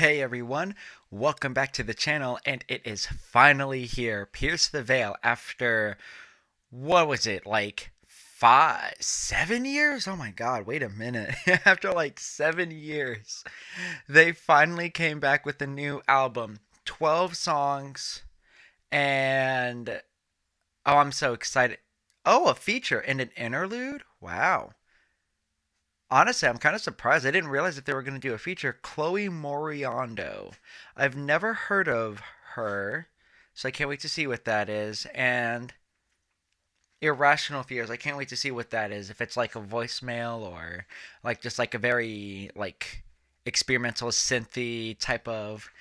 Hey everyone, welcome back to the channel, and it is finally here. Pierce the Veil after, what was it, like 7 years? Oh my god, wait a minute. After like 7 years, they finally came back with a new album. 12 songs, and oh, I'm so excited. Oh, a feature and an interlude? Wow. Honestly, I'm kind of surprised. I didn't realize that they were going to do a feature. Chloe Moriondo. I've never heard of her, so I can't wait to see what that is. And Irrational Fears. I can't wait to see what that is. If it's like a voicemail or like just like a very like experimental synthy type of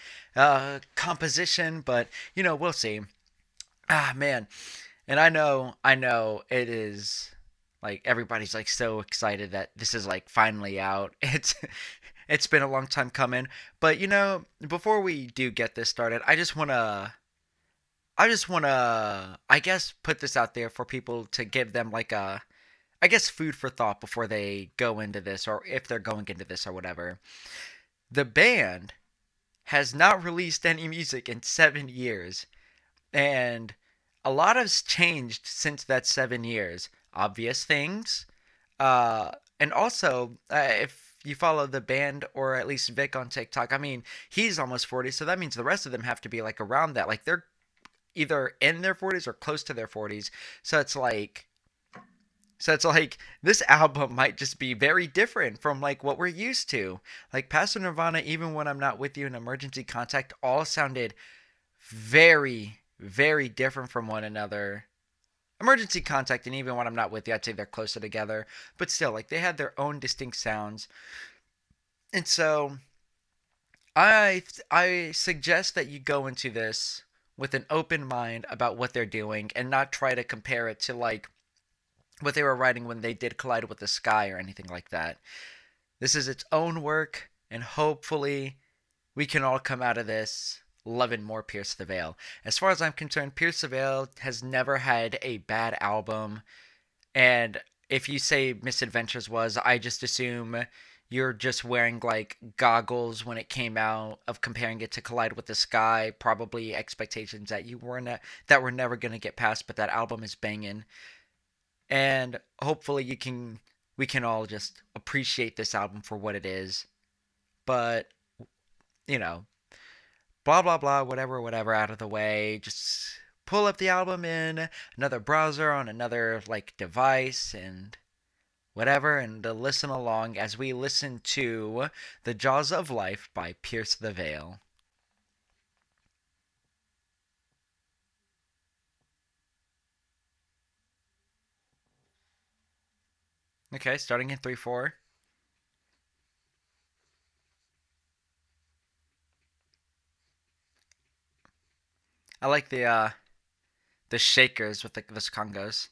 composition, but we'll see. Ah, man. And I know it is like everybody's like so excited that this is like finally out. It's been a long time coming, but before we do get this started, I just want to I guess put this out there for people to give them like a I guess food for thought before they go into this, or if they're going into this or whatever. The band has not released any music in 7 years. And a lot has changed since that 7 years. Obvious things. And also, if you follow the band or at least Vic on TikTok, I mean, he's almost 40, so that means the rest of them have to be like around that. Like they're either in their 40s or close to their 40s. So it's like. So it's like this album might just be very different from like what we're used to. Like Past Nirvana, Even When I'm Not With You, and Emergency Contact all sounded very, very different from one another. Emergency Contact and Even When I'm Not With You, I'd say they're closer together, but still, like they had their own distinct sounds. And so I suggest that you go into this with an open mind about what they're doing and not try to compare it to like what they were writing when they did Collide with the Sky or anything like that. This is its own work, and hopefully we can all come out of this loving more Pierce the Veil. As far as I'm concerned, Pierce the Veil has never had a bad album. And if you say Misadventures was, I just assume you're just wearing like goggles when it came out of comparing it to Collide with the Sky. Probably expectations that you weren't that were never gonna get past, but that album is banging. And hopefully we can all just appreciate this album for what it is. But you know, blah blah blah, whatever, whatever, out of the way. Just pull up the album in another browser on another like device and whatever, and listen along as we listen to The Jaws of Life by Pierce the Veil. Okay, starting in 3/4. I like the shakers with the congos,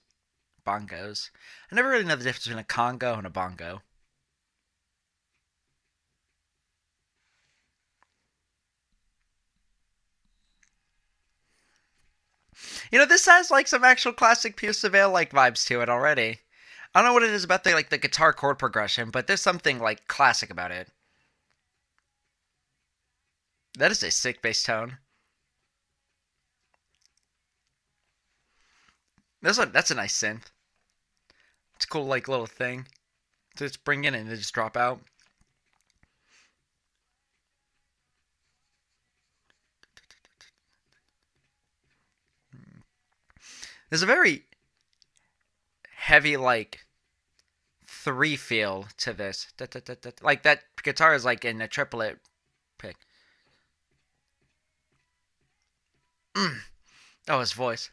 bongos. I never really know the difference between a congo and a bongo. This has like some actual classic Pierce the Veil like vibes to it already. I don't know what it is about the guitar chord progression, but there's something like classic about it. That is a sick bass tone. That's a nice synth. It's a cool like little thing to just bring in and just drop out. There's a very heavy like three feel to this. Like that guitar is like in a triplet pick. Mm. Oh, his voice.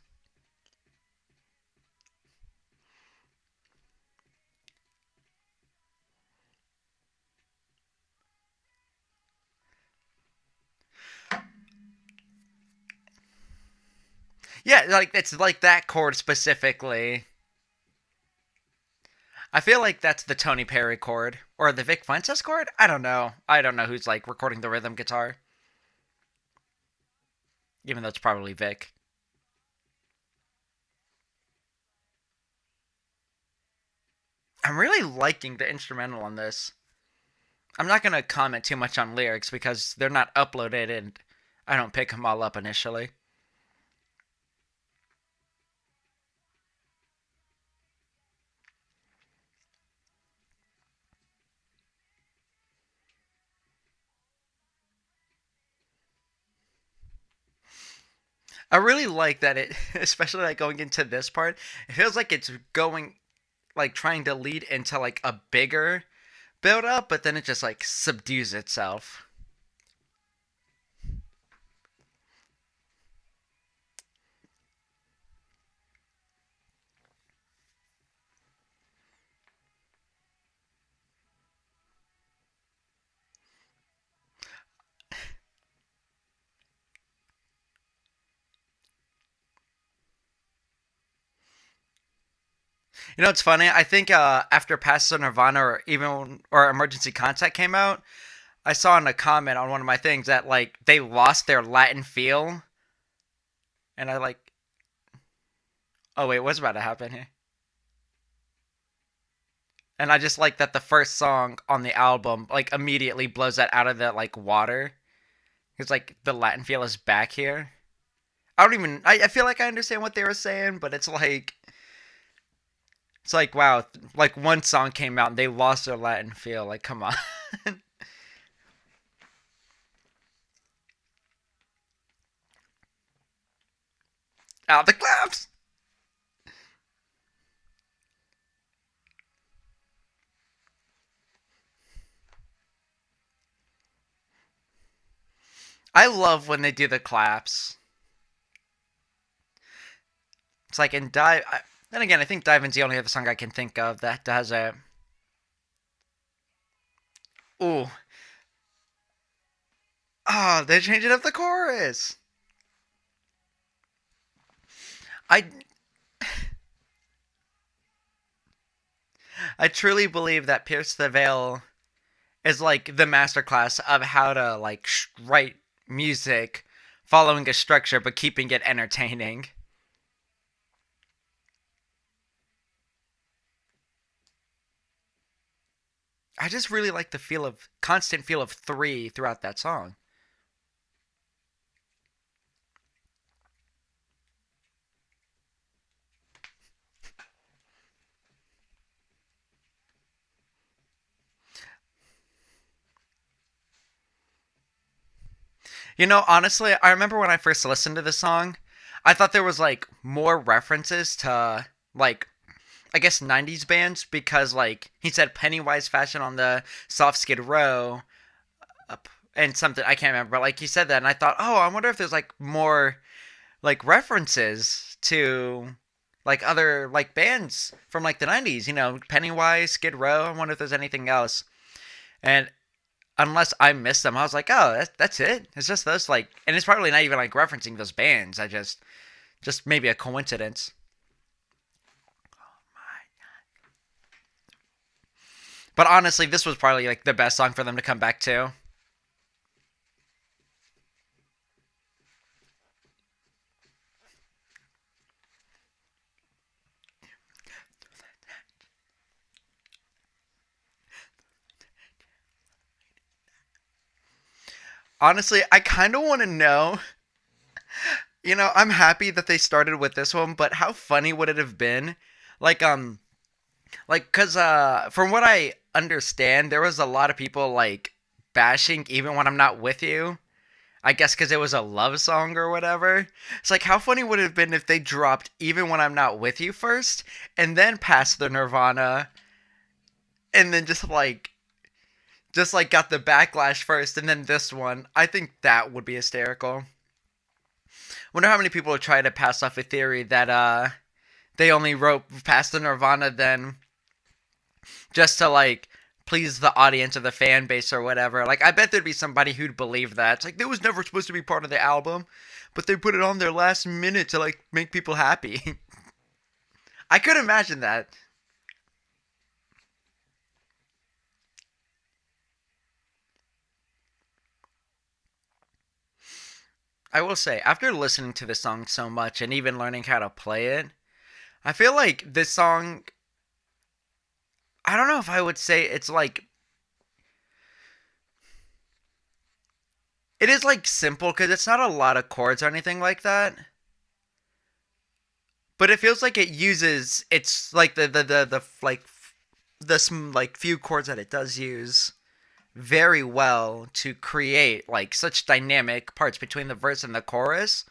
Yeah, like it's like that chord specifically. I feel like that's the Tony Perry chord or the Vic Fuentes chord. I don't know. I don't know who's like recording the rhythm guitar, even though it's probably Vic. I'm really liking the instrumental on this. I'm not gonna comment too much on lyrics because they're not uploaded and I don't pick them all up initially. I really like that it, especially like going into this part, it feels like it's going like trying to lead into like a bigger build up, but then it just like subdues itself. You know, it's funny. I think after Past the Nirvana or Emergency Contact came out, I saw in a comment on one of my things that like they lost their Latin feel, and I like, oh wait, what's about to happen here? And I just like that the first song on the album like immediately blows that out of the like water. It's like the Latin feel is back here. I don't even. I feel like I understand what they were saying, but it's like wow, like one song came out and they lost their Latin feel. Like come on. Out the claps. I love when they do the claps. It's like in Dive. Then again, I think Dive the only other song I can think of that does it. Ooh. Oh, they're changing up the chorus. I I truly believe that Pierce the Veil is like the masterclass of how to like write music following a structure but keeping it entertaining. I just really like the feel of constant feel of 3 throughout that song. You know, honestly, I remember when I first listened to this song, I thought there was like more references to like I guess 90s bands because like he said Pennywise fashion on the soft skid row up and something I can't remember, but like he said that and I thought, "Oh, I wonder if there's like more like references to like other like bands from like the 90s, you know, Pennywise, Skid Row. I wonder if there's anything else." And unless I missed them, I was like, "Oh, that's it. It's just those like," and it's probably not even like referencing those bands. I just maybe a coincidence. But honestly, this was probably like the best song for them to come back to. Honestly, I kind of want to know. You know, I'm happy that they started with this one, but how funny would it have been? Like, cause from what I understand, there was a lot of people like bashing even when I'm not with you. I guess because it was a love song or whatever. It's like how funny would it have been if they dropped even when I'm not with you first, and then passed the Nirvana, and then just like got the backlash first, and then this one. I think that would be hysterical. Wonder how many people would try to pass off a theory that they only wrote past the Nirvana then just to like please the audience or the fan base or whatever. Like I bet there'd be somebody who'd believe that. It's like it was never supposed to be part of the album, but they put it on their last minute to like make people happy. I could imagine that. I will say, after listening to this song so much and even learning how to play it, I feel like this song I don't know if I would say it's like It is like simple because it's not a lot of chords or anything like that. But it feels like it uses it's like the like like few chords that it does use very well to create like such dynamic parts between the verse and the chorus.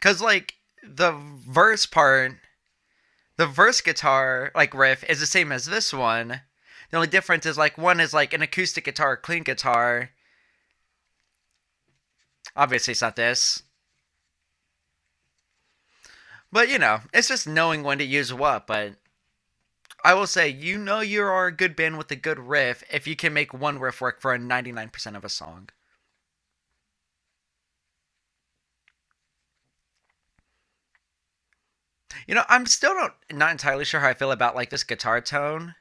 Cause like verse part, the verse guitar like riff is the same as this one. The only difference is like one is like an acoustic guitar, clean guitar. Obviously, it's not this, but you know, it's just knowing when to use what. But I will say, you know, you are a good band with a good riff if you can make one riff work for a 99% of a song. You know, I'm still not entirely sure how I feel about like this guitar tone.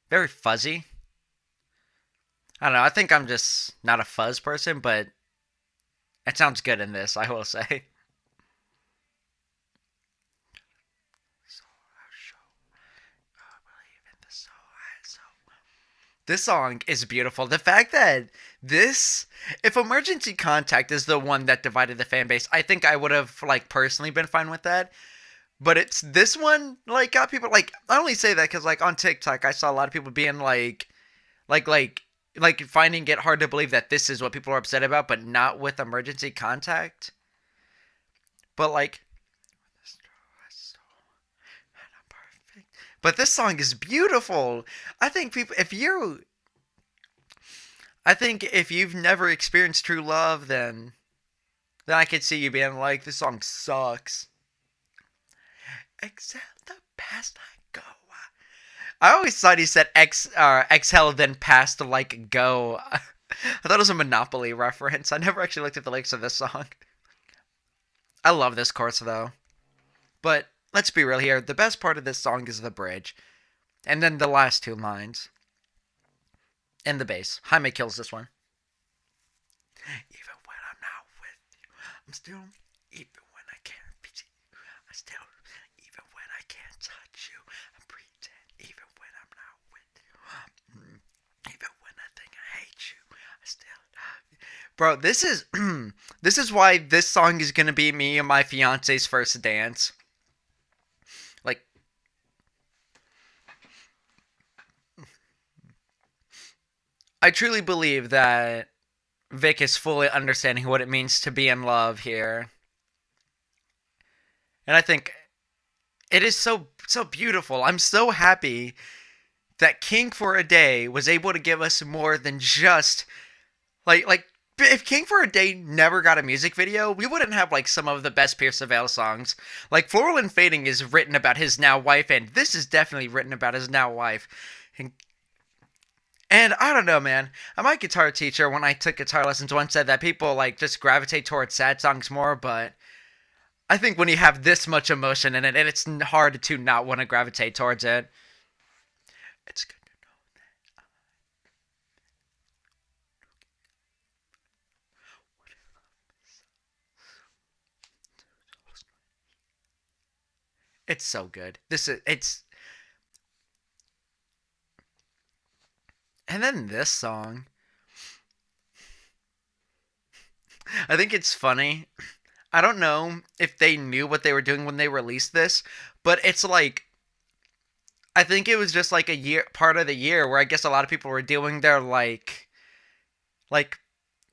Very fuzzy. I don't know. I think I'm just not a fuzz person, but it sounds good in this. I will say. This song is beautiful. The fact that this, if Emergency Contact is the one that divided the fan base, I think I would have like personally been fine with that. But it's this one like got people like I only say that because like on TikTok I saw a lot of people being like like like finding it hard to believe that this is what people are upset about, but not with Emergency Contact. But like, but this song is beautiful. I think people, if you, I think if you've never experienced true love, then I could see you being like, this song sucks. Except the past I go. I always thought he said exhale then passed like go. I thought it was a Monopoly reference. I never actually looked at the lyrics of this song. I love this chorus though. But let's be real here. The best part of this song is the bridge. And then the last two lines. And the bass. Jaime kills this one. Even when I'm not with you, I'm still. Even when I can't reach you, I still. Even when I can't touch you, I pretend. Even when I'm not with you, even when I think I hate you, I still. Bro, this is this is why this song is gonna be me and my fiance's first dance. Like, I truly believe that Vic is fully understanding what it means to be in love here. And I think it is so beautiful. I'm so happy that King for a Day was able to give us more than just like if King for a Day never got a music video, we wouldn't have like some of the best Pierce Avail songs. Like Floral and Fading is written about his now wife, and this is definitely written about his now wife. And And I don't know, man. My guitar teacher, when I took guitar lessons, once said that people like just gravitate towards sad songs more. But I think when you have this much emotion in it, and it's hard to not want to gravitate towards it. It's good to know that. It's so good. This is it's, and then this song. I think it's funny. I don't know if they knew what they were doing when they released this, but it's like I think it was just like a year part of the year where I guess a lot of people were doing their like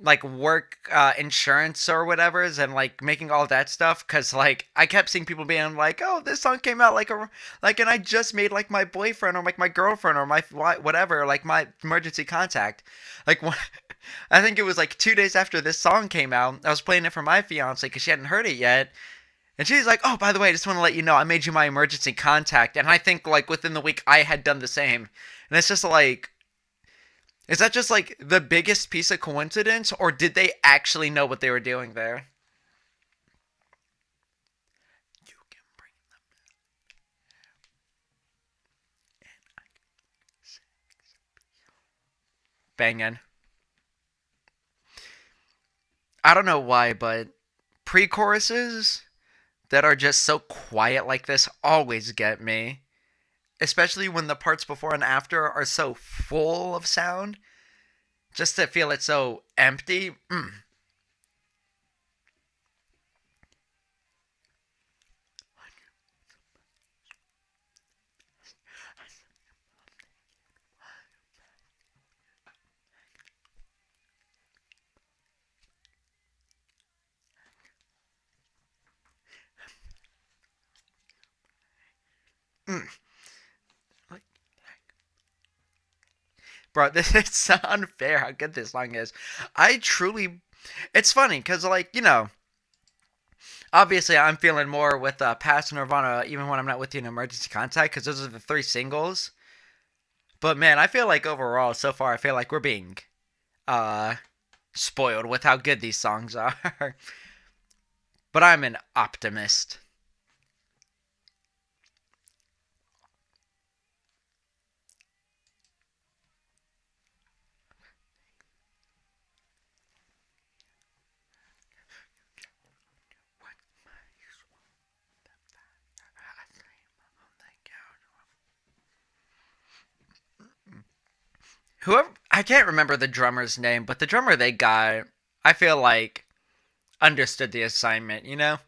like work insurance or whatever's and like making all that stuff because like I kept seeing people being like, oh, this song came out like and I just made like my boyfriend or like my girlfriend or my whatever like my emergency contact like I think it was like 2 days after this song came out. I was playing it for my fiance because she hadn't heard it yet. And she's like, oh, by the way, I just want to let you know I made you my emergency contact. And I think like within the week I had done the same. And it's just like, is that just like the biggest piece of coincidence, or did they actually know what they were doing there? You can bring them banging. I don't know why, but pre-choruses that are just so quiet like this always get me. Especially when the parts before and after are so full of sound. just to feel it so empty. Mm. Bro, this is so unfair how good this song is. I truly, it's funny because obviously I'm feeling more with Past Nirvana even when I'm not with you in Emergency Contact because those are the three singles. But man, I feel like overall so far I feel like we're being uh spoiled with how good these songs are. But I'm an optimist. Whoever, I can't remember the drummer's name, but the drummer they got, I feel like understood the assignment, you know?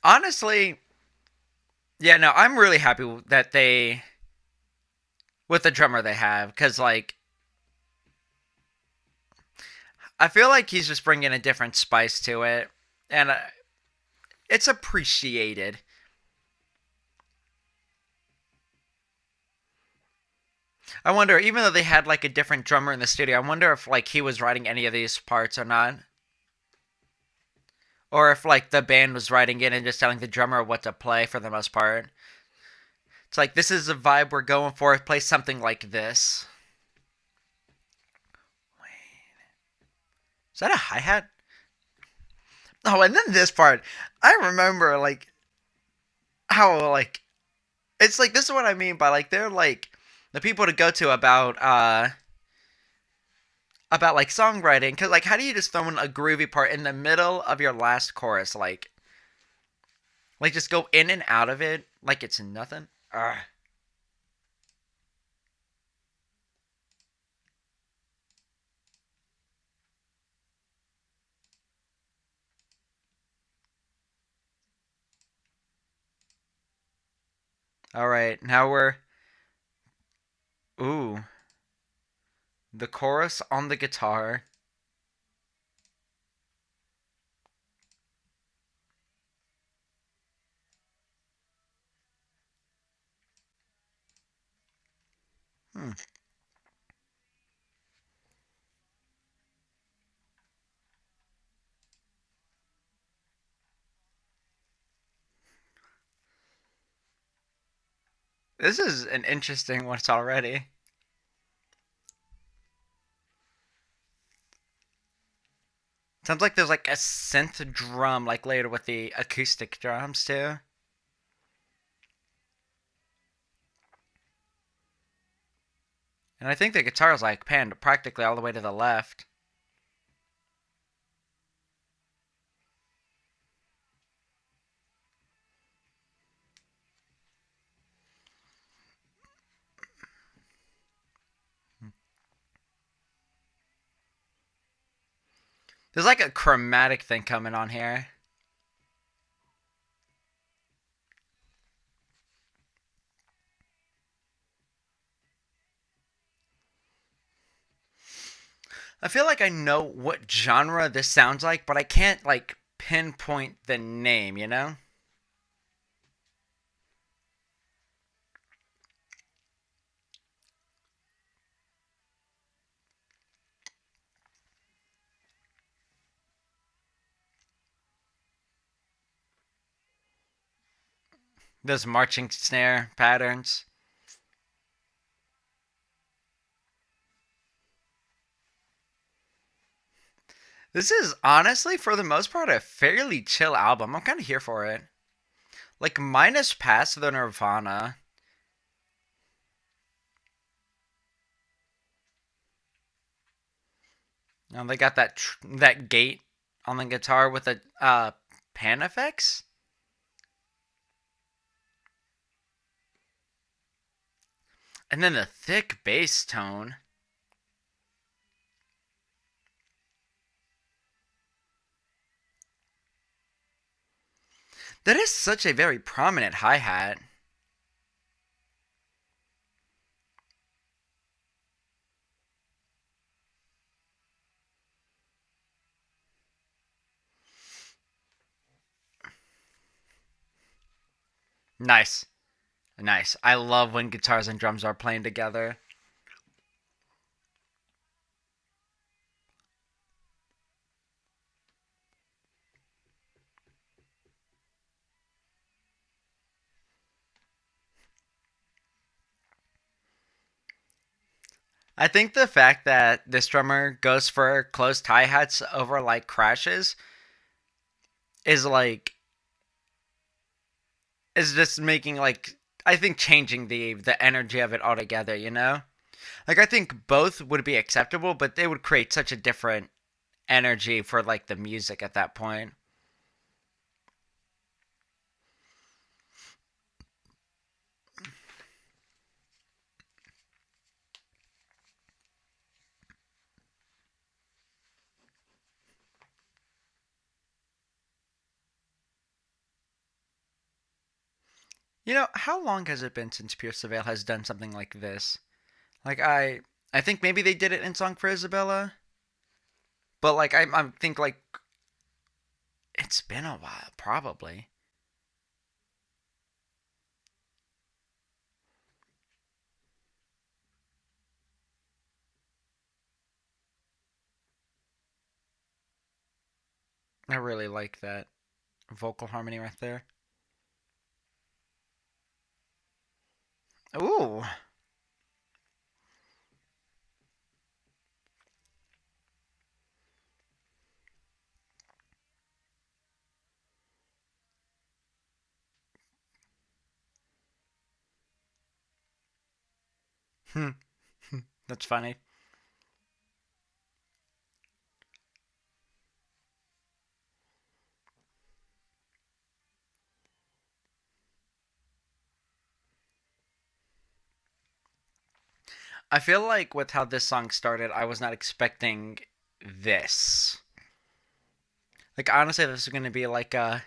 Honestly, yeah, no, I'm really happy that they with the drummer they have cuz like I feel like he's just bringing a different spice to it and it's appreciated. I wonder even though they had like a different drummer in the studio, I wonder if like he was writing any of these parts or not. Or if like the band was writing it and just telling the drummer what to play for the most part. It's like this is the vibe we're going for. Play something like this. Is that a hi hat? Oh, and then this part, I remember like how like it's like this is what I mean by like they're like the people to go to about like songwriting because like how do you just throw in a groovy part in the middle of your last chorus like just go in and out of it like it's nothing. Ugh. All right, now we're ooh the chorus on the guitar. Hmm. This is an interesting one already. Sounds like there's like a synth drum like later with the acoustic drums too. And I think the guitar is like panned practically all the way to the left. There's like a chromatic thing coming on here. I feel like I know what genre this sounds like, but I can't like pinpoint the name, you know? Those marching snare patterns. This is honestly, for the most part, a fairly chill album. I'm kind of here for it. Like, minus past the Nirvana. They got that gate on the guitar with the pan effects. And then the thick bass tone. That is such a very prominent hi-hat. Nice. Nice. I love when guitars and drums are playing together. I think the fact that this drummer goes for closed hi-hats over like crashes is like is just making like I think changing the energy of it altogether, you know? Like I think both would be acceptable, but they would create such a different energy for like the music at that point. You know, how long has it been since Pierce the Veil has done something like this? Like I think maybe they did it in Song for Isabella, but like I think like it's been a while probably. I really like that vocal harmony right there. Ooh. Hmm. That's funny. I feel like with how this song started, I was not expecting this. Like honestly, this is gonna be like a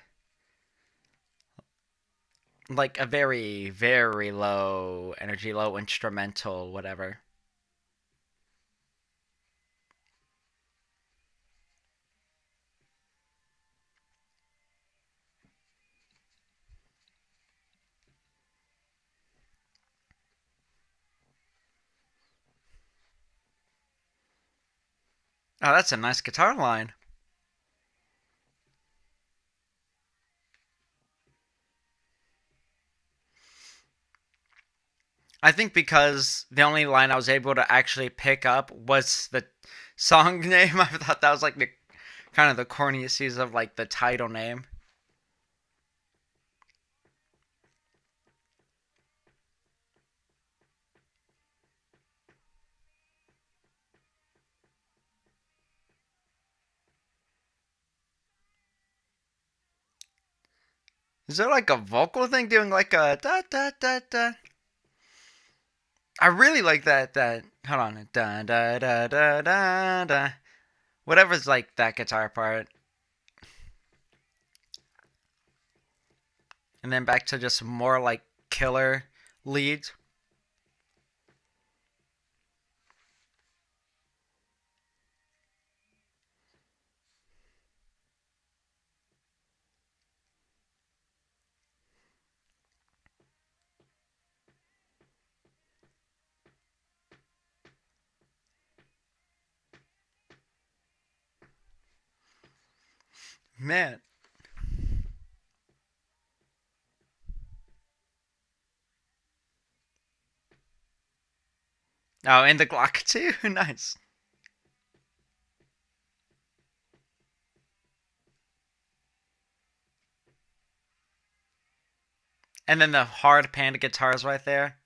very very low energy, low instrumental, whatever. Oh, that's a nice guitar line. I think because the only line I was able to actually pick up was the song name. I thought that was like the kind of the corniest use of like the title name. Is there like a vocal thing doing like a da da da da? I really like that hold on da da da da da da whatever's like that guitar part, and then back to just more like killer leads. Man, oh, and the Glock too. Nice. And then the hard pan guitars right there.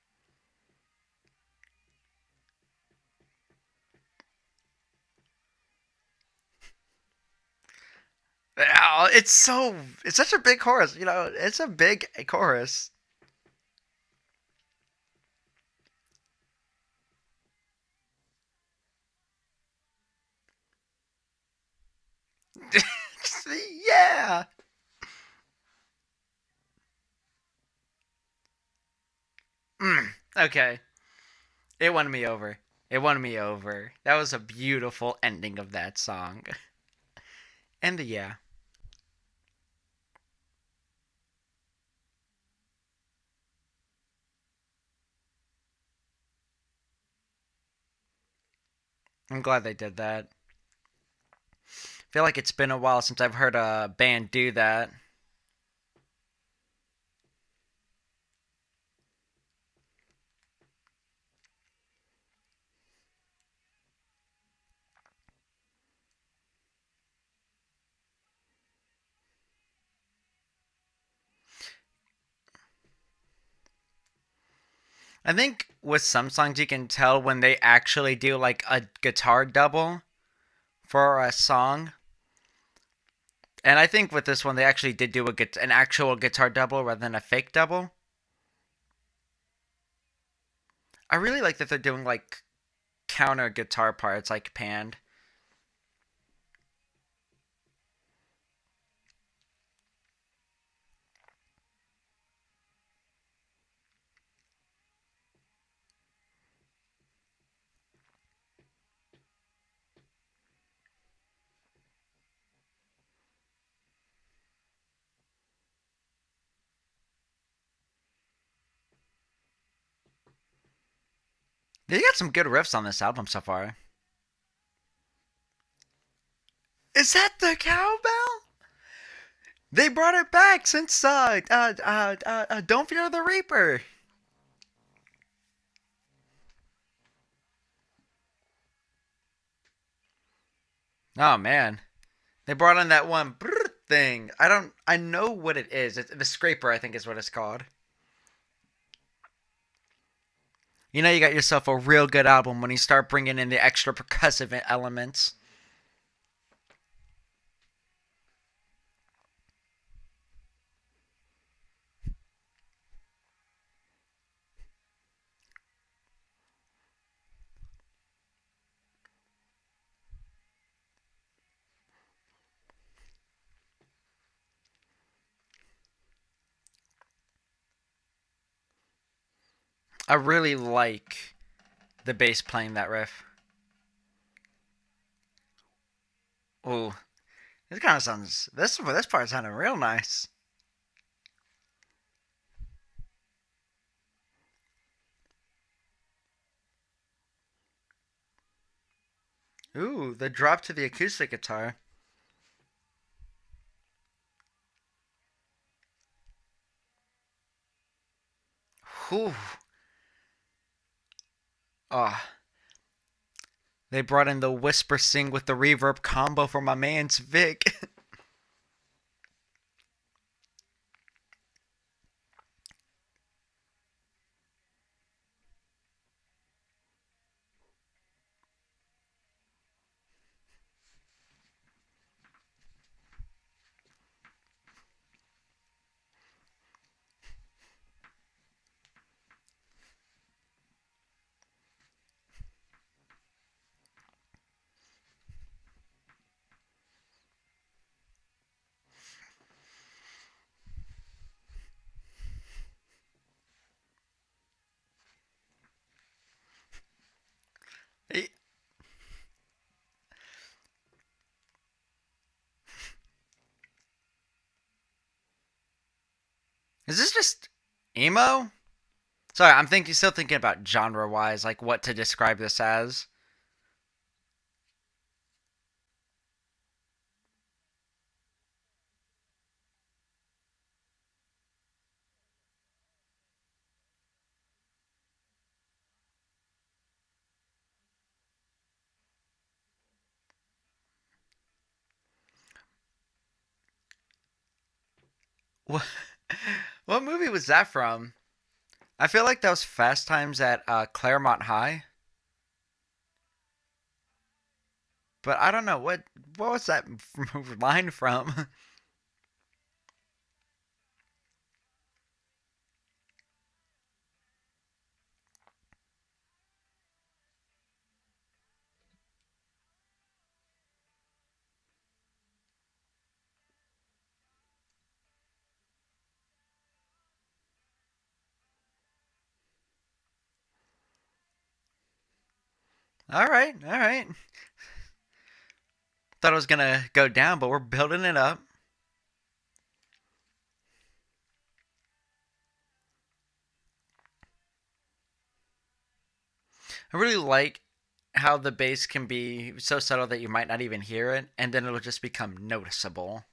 Oh, it's such a big chorus. You know, it's a big chorus. Yeah. Okay. It won me over. It won me over. That was a beautiful ending of that song. And the yeah. I'm glad they did that. I feel like it's been a while since I've heard a band do that. I think with some songs you can tell when they actually do like a guitar double for a song. And I think with this one they actually did do an actual guitar double rather than a fake double. I really like that they're doing like counter guitar parts like panned. They got some good riffs on this album so far. Is that the cowbell? They brought it back since Don't Fear the Reaper. Oh man, they brought on that one thing. I know what it is. It's the scraper. I think is what it's called. You know, you got yourself a real good album when you start bringing in the extra percussive elements. I really like the bass playing that riff. Ooh, this kind of sounds. This part sounded real nice. Ooh, the drop to the acoustic guitar. Whew. Oh, they brought in the whisper sing with the reverb combo for my man's Vic. Is this just emo? Sorry, still thinking about genre wise, like what to describe this as. What, what movie was that from? I feel like that was Fast Times at Claremont High, but I don't know what was that line from. All right, all right. Thought it was gonna go down, but we're building it up. I really like how the bass can be so subtle that you might not even hear it, and then it'll just become noticeable.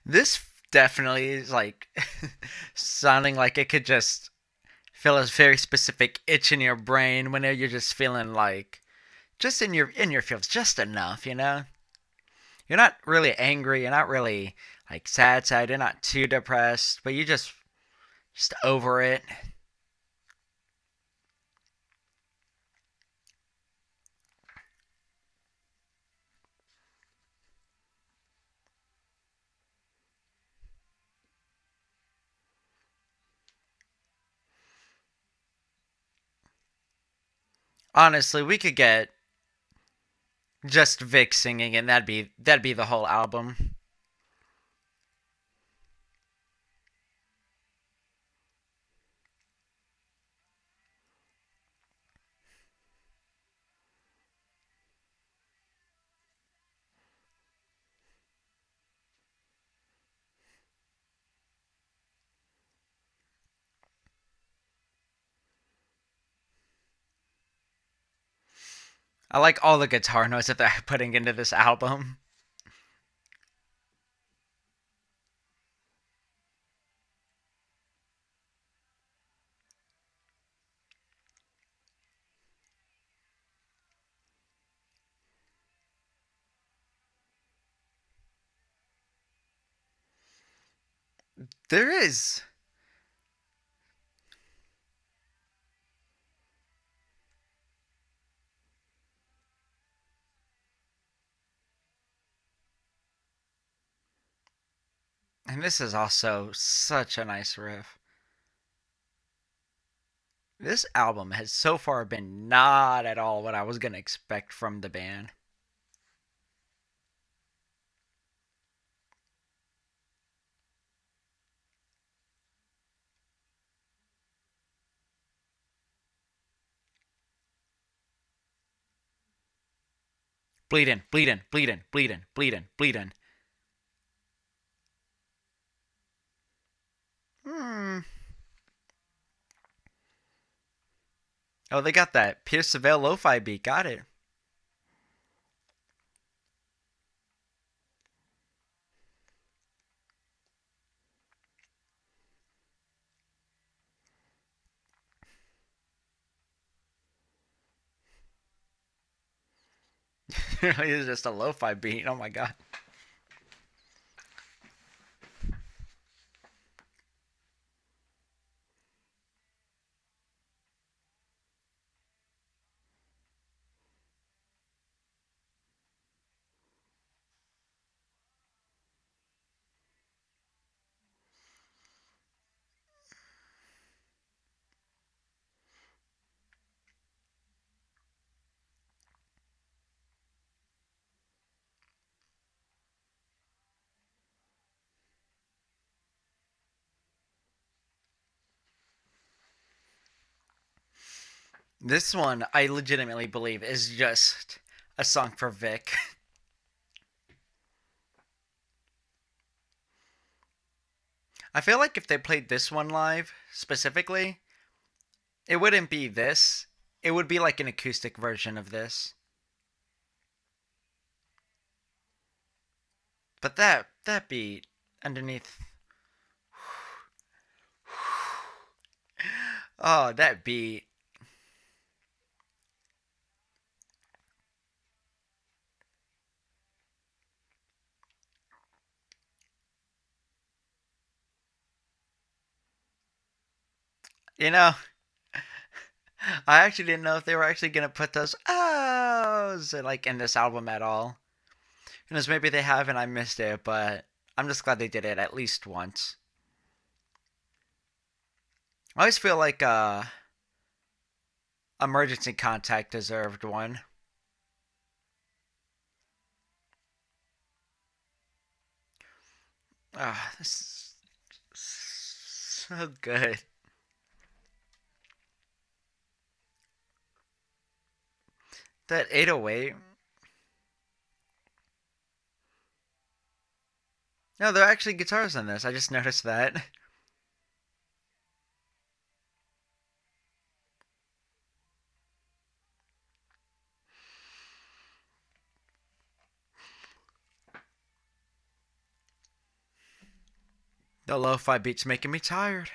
This definitely is like sounding like it could just feel a very specific itch in your brain whenever you're just feeling like just in your feels just enough, you know? You're not really angry, you're not really like sad, you're not too depressed, but you just over it. Honestly, we could get just Vic singing and that'd be the whole album. I like all the guitar noise that they're putting into this album. There is. And this is also such a nice riff. This album has so far been not at all what I was going to expect from the band. Bleeding, bleeding, bleeding, bleeding, bleeding, bleeding. Hmm. Oh, they got that Pierce the Veil lo-fi beat. Got it. It's just a lo-fi beat. Oh my god. This one, I legitimately believe, is just a song for Vic. I feel like if they played this one live specifically, it wouldn't be this. It would be like an acoustic version of this. But that beat underneath. Oh, that beat. You know, I actually didn't know if they were actually gonna put those. Ah. cameos like in this album at all. And as maybe they have and I missed it, but I'm just glad they did it at least once. I always feel like Emergency Contact deserved one. Ah, this is so good. That 808. No, there are actually guitars in this. I just noticed that. The lo-fi beat's making me tired.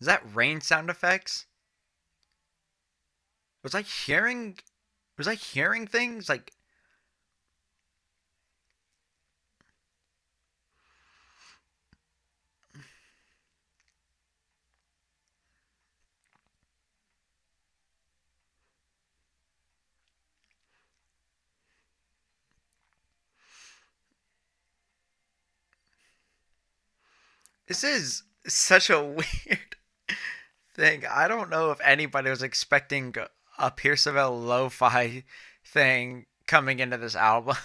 Is that rain sound effects? Was I hearing? Was I hearing things like? This is such a weird thing. I don't know if anybody was expecting a Pierceville lo-fi thing coming into this album.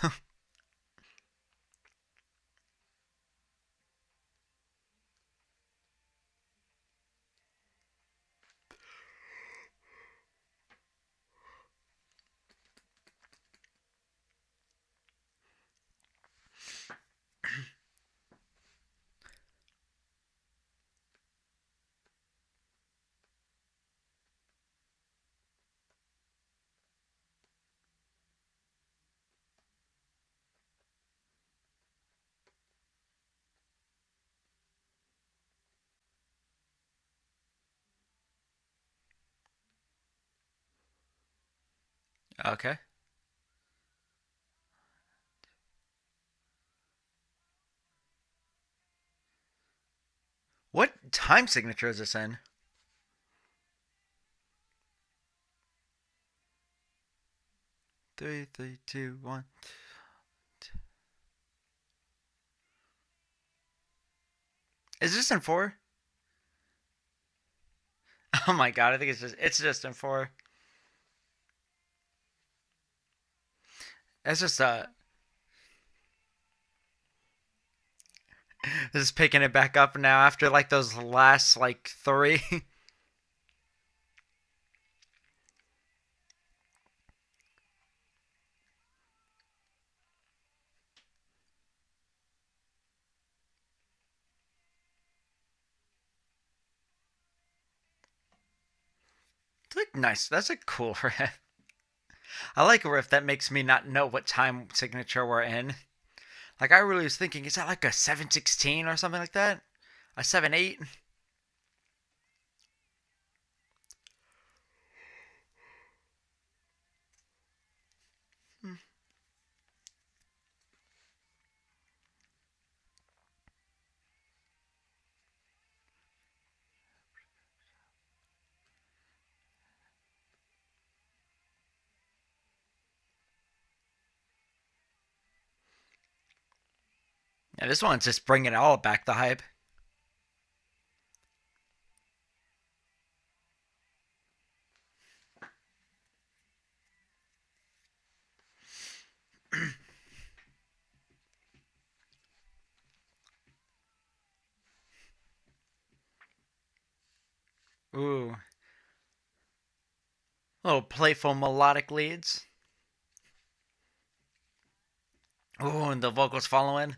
Okay. What time signature is this in? 3, 3, 2, 1. Is this in 4? Oh my god, I think it's just in 4. It's just this is picking it back up now after like those last like 3. Like nice. That's a cool riff. I like a riff that makes me not know what time signature we're in. Like I really was thinking, is that like a 7/16 or something like that? A 7/8? Yeah, this one's just bringing it all back the hype. Ooh, little playful melodic leads. Ooh, and the vocals following.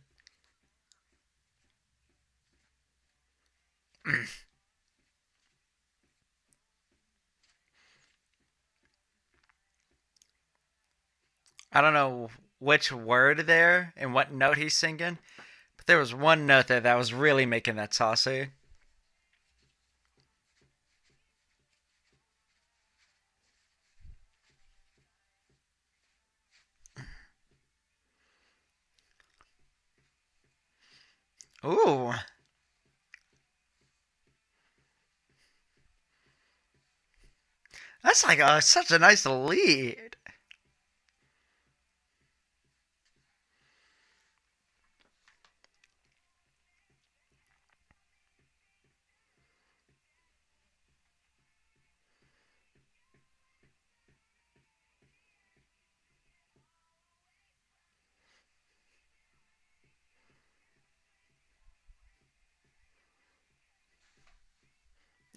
I don't know which word there and what note he's singing, but there was one note there that was really making that saucy. Ooh, that's like such a nice lead.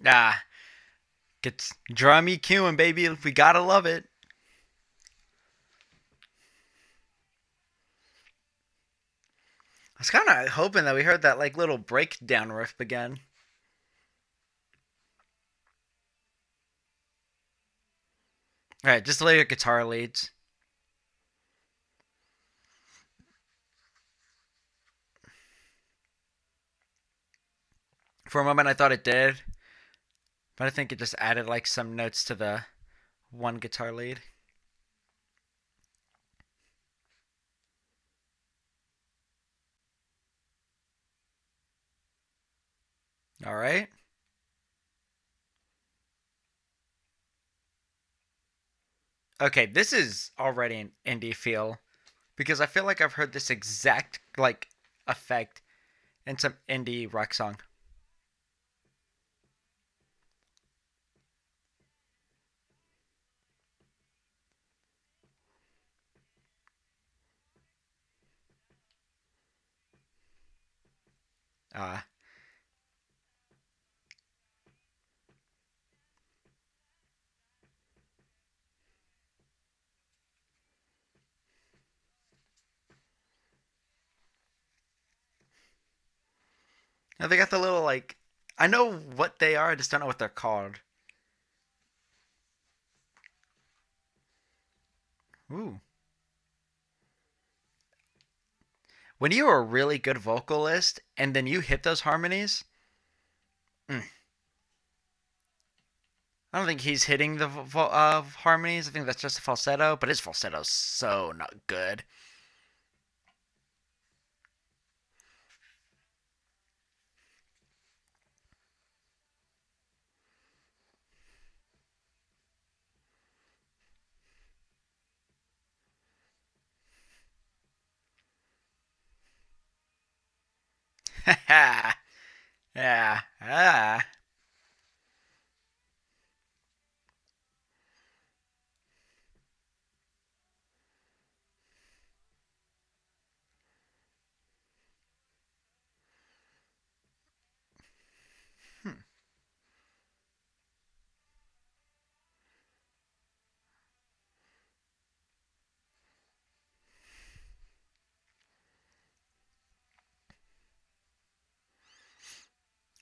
Ah, gets drum EQing, baby. We gotta love it. I was kind of hoping that we heard that like little breakdown riff again. All right, just later guitar leads. For a moment, I thought it did, but I think it just added like some notes to the one guitar lead. All right. Okay, this is already an indie feel because I feel like I've heard this exact like effect in some indie rock song. Uh, now they got the little like I know what they are, I just don't know what they're called. Ooh. When you are a really good vocalist and then you hit those harmonies, mm, I don't think he's hitting the harmonies. I think that's just a falsetto, but his falsetto's so not good. Yeah. Ah. Hmm.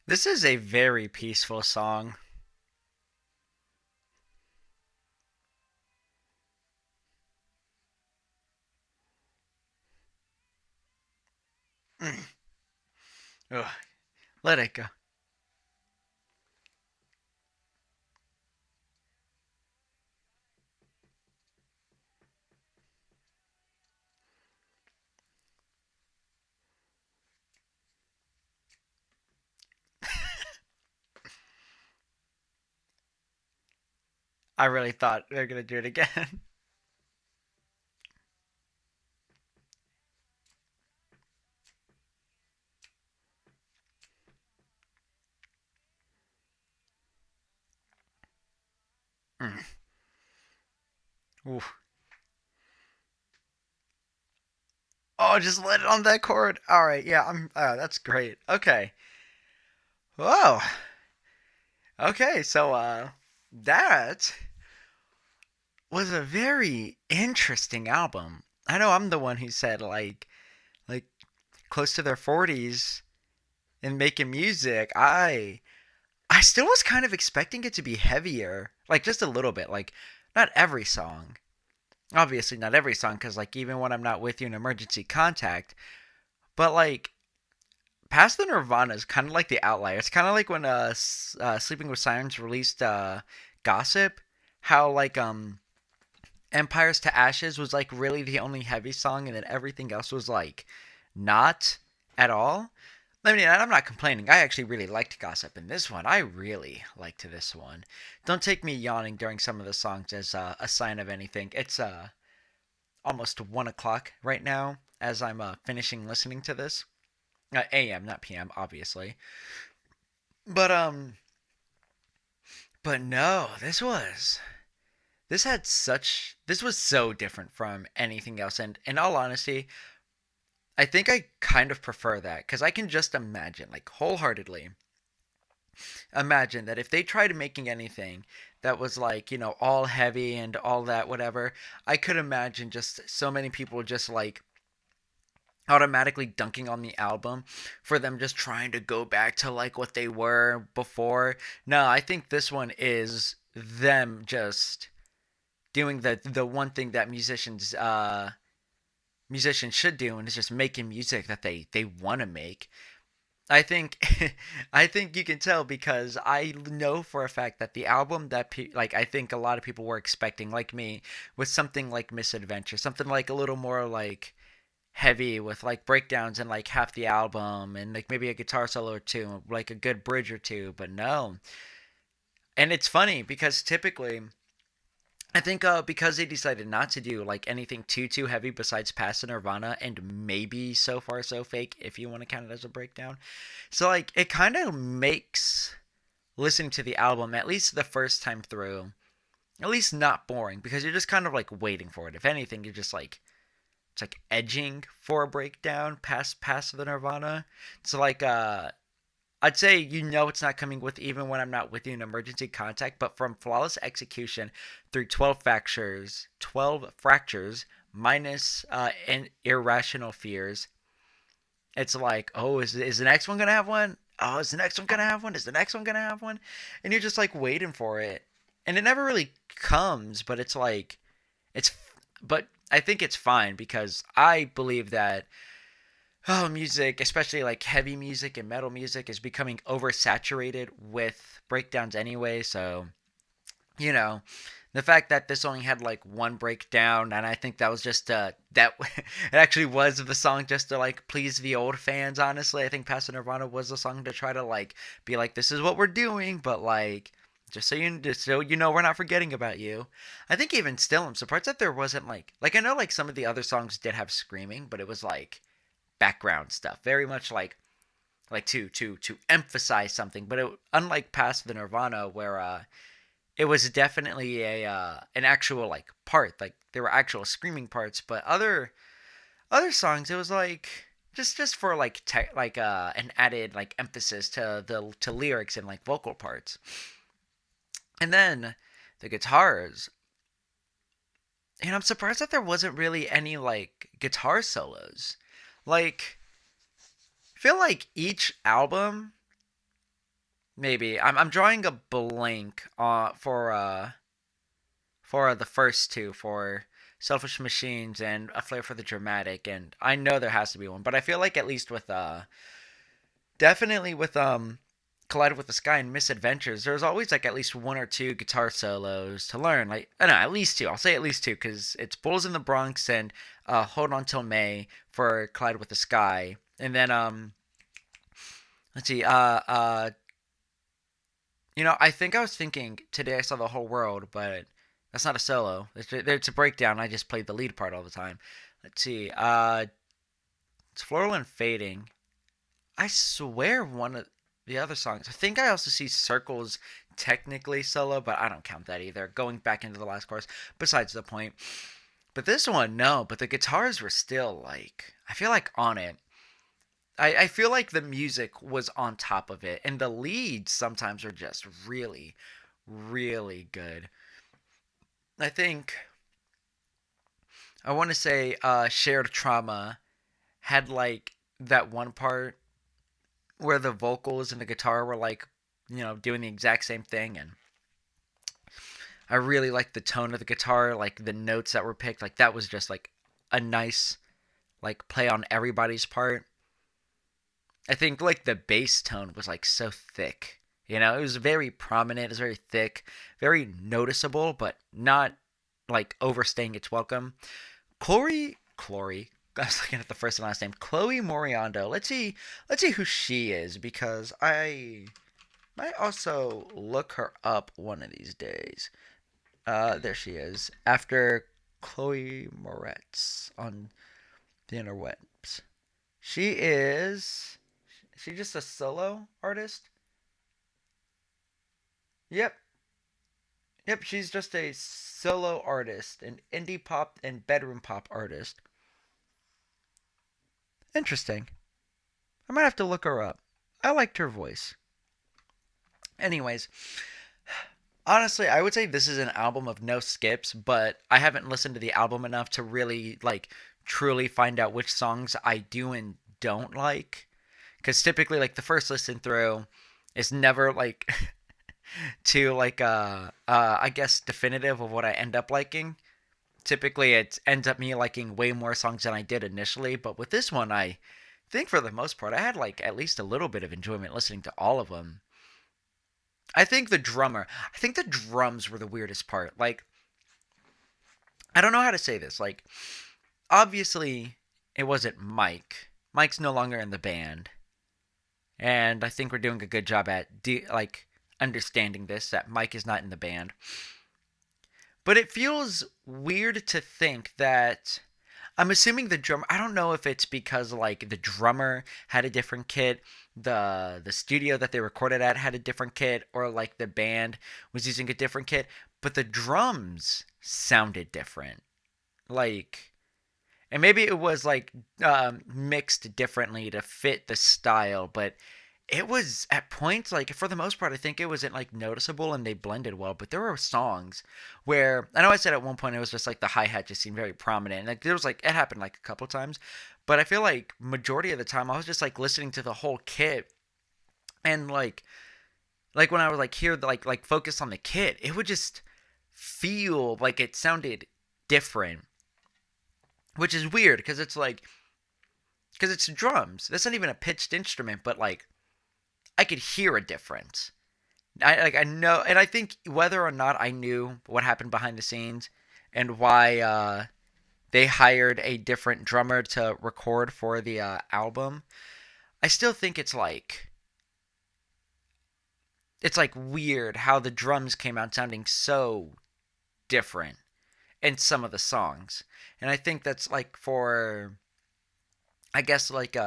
This is a very peaceful song. Mm. Ugh. Let it go. I really thought they were gonna do it again. Mm. Oof. Oh, just let it on that chord. All right, yeah, I'm. That's great. Okay. Whoa. Okay, so that was a very interesting album. I know I'm the one who said like close to their 40s and making music. I still was kind of expecting it to be heavier, like just a little bit, like not every song. Obviously not every song cuz like even when I'm not with you in emergency contact, but like past the Nirvana is kind of like the outlier. It's kind of like when Sleeping with Sirens released Gossip, how like Empires to Ashes was like really the only heavy song, and then everything else was like not at all. I mean, I'm not complaining. I actually really liked Gossip in this one. I really liked this one. Don't take me yawning during some of the songs as a sign of anything. It's almost 1 o'clock right now as I'm finishing listening to this. A.M. not P.M. obviously. But but no, this was so different from anything else. And in all honesty, I think I kind of prefer that because I can just imagine, like wholeheartedly, imagine that if they tried making anything that was like, all heavy and all that, whatever, I could imagine just so many people just like automatically dunking on the album for them just trying to go back to like what they were before. No, I think this one is them just doing the one thing that musicians should do, and it's just making music that they want to make. I think I think you can tell because I know for a fact that the album that like I think a lot of people were expecting, like me, was something like Misadventure, something like a little more like heavy with like breakdowns and like half the album and like maybe a guitar solo or two, like a good bridge or two, but no. And it's funny because typically I think because they decided not to do like anything too heavy besides Past the Nirvana and maybe So Far So Fake if you want to count it as a breakdown. So like it kind of makes listening to the album at least the first time through at least not boring because you're just kind of like waiting for it. If anything, you're just like it's like edging for a breakdown past the Nirvana. So like I'd say it's not coming with Even When I'm Not With You in Emergency Contact, but from Flawless Execution through 12 fractures minus Irrational Fears. It's like, oh, is the next one gonna have one? Oh, is the next one gonna have one? Is the next one gonna have one? And you're just like waiting for it, and it never really comes. But it's like, it's, but I think it's fine because I believe that music, especially like heavy music and metal music, is becoming oversaturated with breakdowns anyway. So, you know, the fact that this only had like one breakdown, and I think that was just that it actually was the song just to like please the old fans. Honestly, I think Past the Nirvana was the song to try to like be like this is what we're doing, but like just so you know we're not forgetting about you. I think even still, I'm surprised that there wasn't like I know like some of the other songs did have screaming, but it was like background stuff, very much like to emphasize something. But unlike Past the Nirvana, where it was definitely a an actual like part, like there were actual screaming parts. But other songs, it was like just for like an added like emphasis to the to lyrics and like vocal parts. And then the guitars. And I'm surprised that there wasn't really any like guitar solos. Like I feel like each album, maybe I'm drawing a blank for the first two for Selfish Machines and A Flair for the Dramatic, and I know there has to be one, but I feel like at least with definitely with Collided with the Sky and Misadventures, there's always like at least one or two guitar solos to learn. Like I don't know, at least two. I'll say at least two because it's Bulls in the Bronx and Hold On Till May for Collide with the Sky, and then let's see, I think I was thinking Today I Saw the Whole World, but that's not a solo. It's a breakdown. I just played the lead part all the time. Let's see, it's Floral and Fading. I swear one of the other songs. I think I also see Circles technically solo, but I don't count that either. Going back into the last chorus, besides the point. But this one, no. But the guitars were still like, I feel like on it. I feel like the music was on top of it, and the leads sometimes are just really, really good. I think I want to say Shared Trauma had like that one part where the vocals and the guitar were like, doing the exact same thing, and I really liked the tone of the guitar, like the notes that were picked, like that was just like a nice like play on everybody's part. I think like the bass tone was like so thick. It was very prominent, it was very thick, very noticeable, but not like overstaying its welcome. Chloe, I was looking at the first and last name, Chloe Moriando. Let's see who she is because I might also look her up one of these days. There she is. After Chloe Moretz on the interwebs. She is. Is she just a solo artist? Yep. Yep, she's just a solo artist, an indie pop and bedroom pop artist. Interesting. I might have to look her up. I liked her voice. Anyways, honestly, I would say this is an album of no skips, but I haven't listened to the album enough to really like truly find out which songs I do and don't like. Because typically, like the first listen through is never like too like I guess definitive of what I end up liking. Typically, it ends up me liking way more songs than I did initially. But with this one, I think for the most part, I had like at least a little bit of enjoyment listening to all of them. I think the drums were the weirdest part. Like, I don't know how to say this. Like, obviously, it wasn't Mike. Mike's no longer in the band. And I think we're doing a good job at, like, understanding this, that Mike is not in the band. But it feels weird to think that I'm assuming the drummer. I don't know if it's because like the drummer had a different kit, the studio that they recorded at had a different kit, or like the band was using a different kit. But the drums sounded different. Like, and maybe it was like mixed differently to fit the style, but it was at points like for the most part I think it wasn't like noticeable and they blended well, but there were songs where I know I said at one point it was just like the hi-hat just seemed very prominent, like there was like it happened like a couple times, but I feel like majority of the time I was just like listening to the whole kit, and like when I was like here like focus on the kit, it would just feel like it sounded different, which is weird because it's like because it's drums, that's not even a pitched instrument, but like I could hear a difference. I know, and I think whether or not I knew what happened behind the scenes and why they hired a different drummer to record for the album, I still think it's like weird how the drums came out sounding so different in some of the songs, and I think that's like for I guess like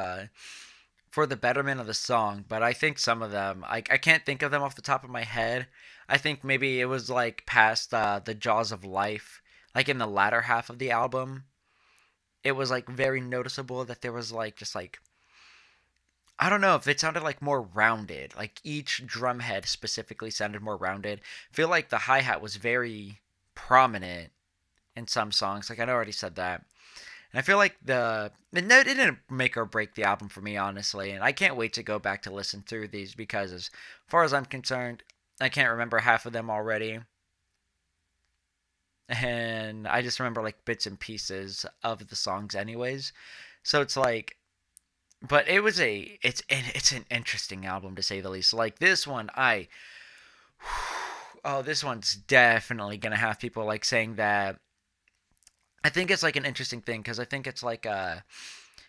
for the betterment of the song, but I think some of them, I can't think of them off the top of my head. I think maybe it was like past the Jaws of Life, like in the latter half of the album. It was like very noticeable that there was like just like I don't know if it sounded like more rounded. Like each drum head specifically sounded more rounded. I feel like the hi hat was very prominent in some songs. Like I already said that. And I feel like it didn't make or break the album for me, honestly. And I can't wait to go back to listen through these because, as far as I'm concerned, I can't remember half of them already. And I just remember like bits and pieces of the songs, anyways. So it's like, but it's an interesting album to say the least. Like this one, oh, this one's definitely gonna have people like saying that. I think it's like an interesting thing because I think it's like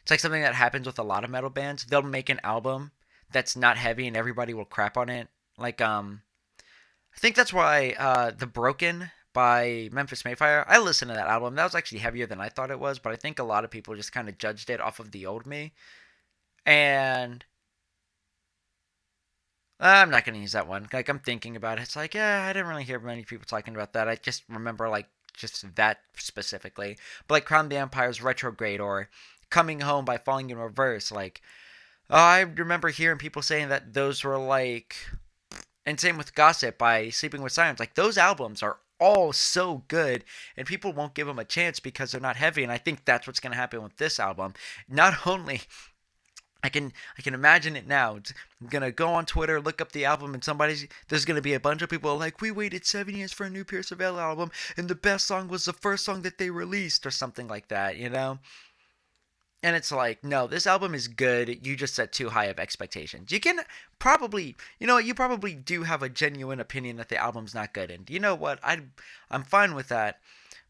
something that happens with a lot of metal bands. They'll make an album that's not heavy and everybody will crap on it. Like I think that's why The Broken by Memphis Mayfire, I listened to that album. That was actually heavier than I thought it was, but I think a lot of people just kind of judged it off of the old me. And I'm not going to use that one. Like I'm thinking about it. It's like, yeah, I didn't really hear many people talking about that. I just remember like just that specifically. But like Crown the Empire's Retrograde or Coming Home by Falling in Reverse, like I remember hearing people saying that those were like, and same with Gossip by Sleeping with Sirens. Like those albums are all so good, and people won't give them a chance because they're not heavy. And I think that's what's going to happen with this album. Not only I can imagine it now. I'm gonna go on Twitter, look up the album, and there's gonna be a bunch of people like, we waited 7 years for a new Pierce of Veil album, and the best song was the first song that they released, or something like that, you know? And it's like, no, this album is good. You just set too high of expectations. You can probably, you know, you probably do have a genuine opinion that the album's not good, and you know what? I'm fine with that.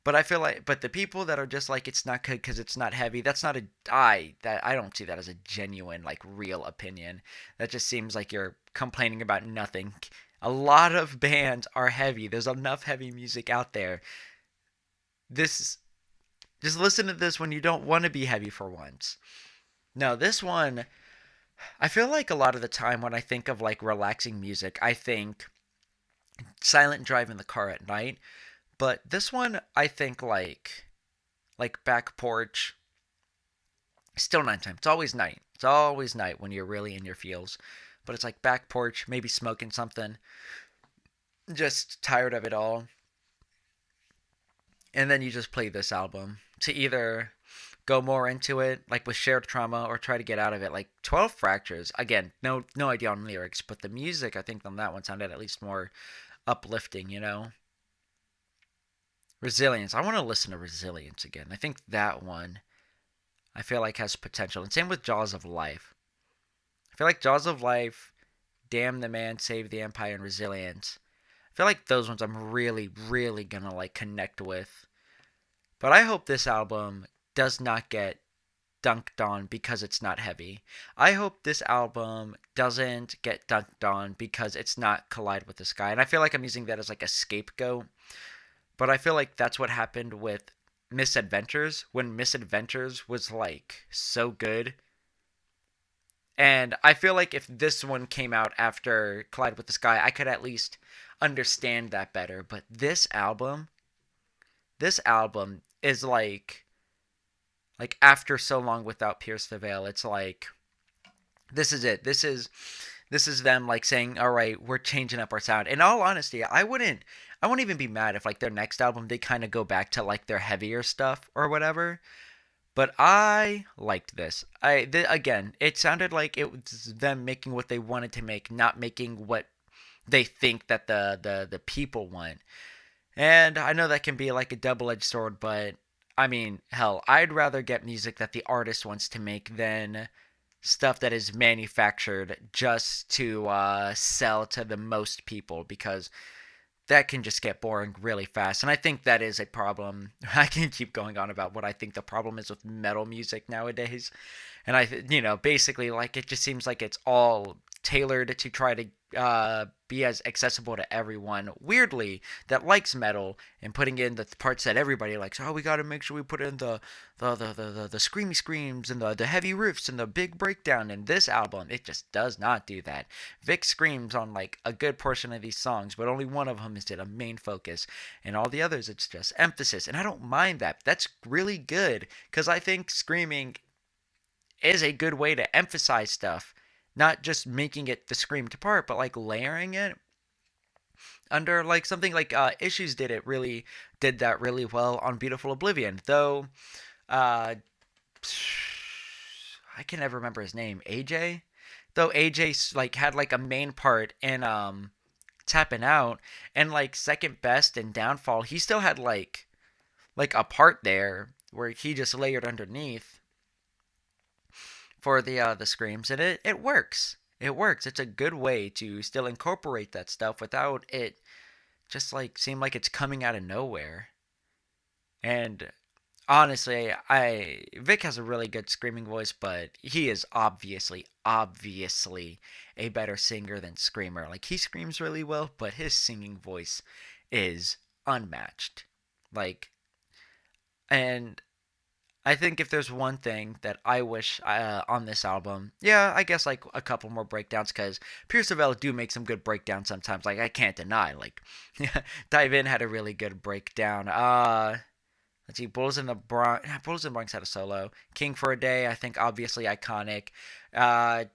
But I feel like, but the people that are just like it's not good because it's not heavy. That's not a I don't see that as a genuine like real opinion. That just seems like you're complaining about nothing. A lot of bands are heavy. There's enough heavy music out there. This just listen to this when you don't want to be heavy for once. No, this one I feel like a lot of the time when I think of like relaxing music, I think silent drive in the car at night. But this one I think like back porch. Still nighttime. It's always night. It's always night when you're really in your feels. But it's like back porch, maybe smoking something, just tired of it all. And then you just play this album to either go more into it, like with shared trauma, or try to get out of it. Like 12 Fractures. Again, no idea on lyrics, but the music I think on that one sounded at least more uplifting, you know? Resilience. I want to listen to Resilience again. I think that one I feel like has potential. And same with Jaws of Life. I feel like Jaws of Life, Damn the Man, Save the Empire, and Resilience. I feel like those ones I'm really, really gonna like connect with. But I hope this album does not get dunked on because it's not heavy. I hope this album doesn't get dunked on because it's not Collide with the Sky. And I feel like I'm using that as like a scapegoat. But I feel like that's what happened with Misadventures when Misadventures was like so good. And I feel like if this one came out after Collide with the Sky, I could at least understand that better. But this album is like after so long without Pierce the Veil, it's like this is it. This is them like saying, "All right, we're changing up our sound." In all honesty, I wouldn't even be mad if like their next album they kind of go back to like their heavier stuff or whatever. But I liked this. Again, it sounded like it was them making what they wanted to make, not making what they think that the people want. And I know that can be like a double-edged sword, but I mean, hell, I'd rather get music that the artist wants to make than stuff that is manufactured just to sell to the most people because that can just get boring really fast. And I think that is a problem. I can keep going on about what I think the problem is with metal music nowadays. And basically, like, it just seems like it's all tailored to try to be as accessible to everyone, weirdly, that likes metal, and putting in the parts that everybody likes. Oh, we got to make sure we put in the screamy screams and the heavy riffs and the big breakdown. In this album, it just does not do that. Vic screams on like a good portion of these songs, but only one of them is a main focus, and all the others it's just emphasis. And I don't mind that. That's really good because I think screaming is a good way to emphasize stuff, not just making it the screamed part, but like layering it under like something like Issues did that really well on Beautiful Oblivion. Though uh, I can never remember his name, AJ. Though AJ like had like a main part in Tapping Out, and like Second Best and Downfall, he still had like a part there where he just layered underneath for the screams, and it works. It works. It's a good way to still incorporate that stuff without it just like seem like it's coming out of nowhere. And honestly, I Vic has a really good screaming voice, but he is obviously a better singer than screamer. Like he screams really well, but his singing voice is unmatched. Like, and I think if there's one thing that I wish on this album, yeah, I guess like a couple more breakdowns because Pierce the Veil do make some good breakdowns sometimes. Like I can't deny, like Dive In had a really good breakdown. Let's see, Bulls in the Bronx. Bulls in the Bronx had a solo. King for a Day, I think obviously iconic. Uh,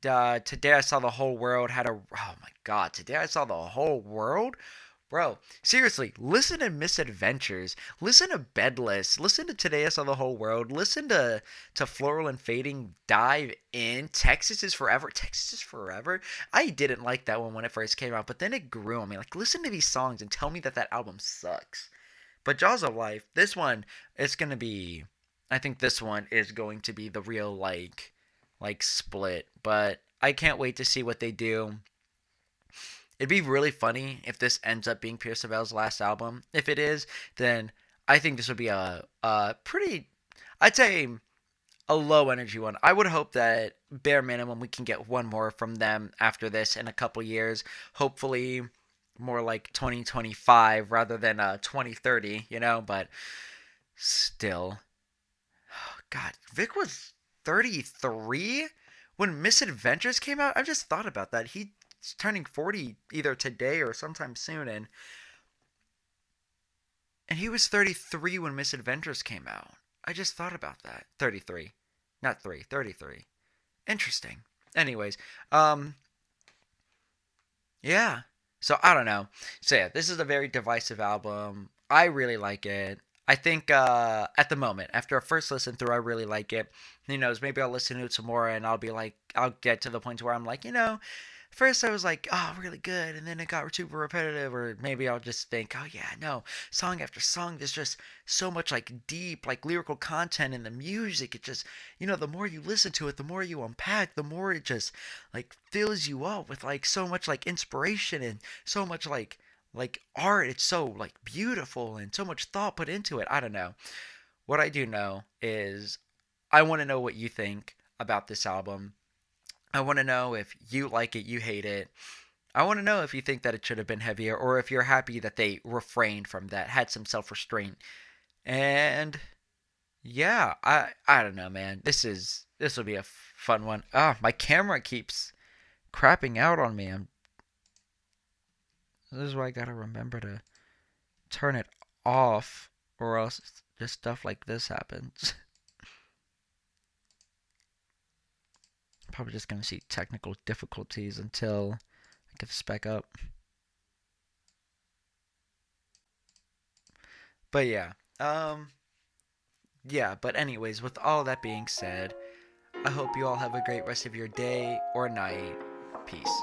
Today I Saw the Whole World had a. Oh my God! Today I Saw the Whole World. Bro, seriously, listen to Misadventures. Listen to Bedless. Listen to Today I Saw the Whole World. Listen to Floral and Fading. Dive In. Texas is Forever. Texas is Forever. I didn't like that one when it first came out, but then it grew on me. Like, listen to these songs and tell me that that album sucks. But Jaws of Life, this one, it's gonna be. I think this one is going to be the real like split. But I can't wait to see what they do It'd be really funny if this ends up being Pierce Savelle's last album. If it is, then I think this would be a pretty, I'd say, a low energy one. I would hope that bare minimum we can get one more from them after this in a couple years. Hopefully more like 2025 rather than 2030, you know, but still. God, Vic was 33 when Misadventures came out. I just thought about that. He's turning 40 either today or sometime soon, and he was 33 when Misadventures came out. I just thought about that. 33. Not 3, 33. Interesting. Anyways, yeah. So I don't know. So yeah, this is a very divisive album. I really like it. I think at the moment, after a first listen through, I really like it. Who knows? Maybe I'll listen to it some more, and I'll be like, I'll get to the point where I'm like, first I was like, oh, really good, and then it got super repetitive, or maybe I'll just think, oh yeah, no, song after song, there's just so much like deep, like lyrical content in the music. It just, the more you listen to it, the more you unpack, the more it just like fills you up with like so much like inspiration and so much like art. It's so like beautiful and so much thought put into it. I don't know. What I do know is I want to know what you think about this album. I want to know if you like it, you hate it. I want to know if you think that it should have been heavier or if you're happy that they refrained from that, had some self-restraint. And yeah, I don't know, man. This will be a fun one. Ah, my camera keeps crapping out on me. This is why I got to remember to turn it off or else just stuff like this happens. Probably just going to see technical difficulties until I get this back up. But yeah, but anyways, with all that being said, I hope you all have a great rest of your day or night. Peace.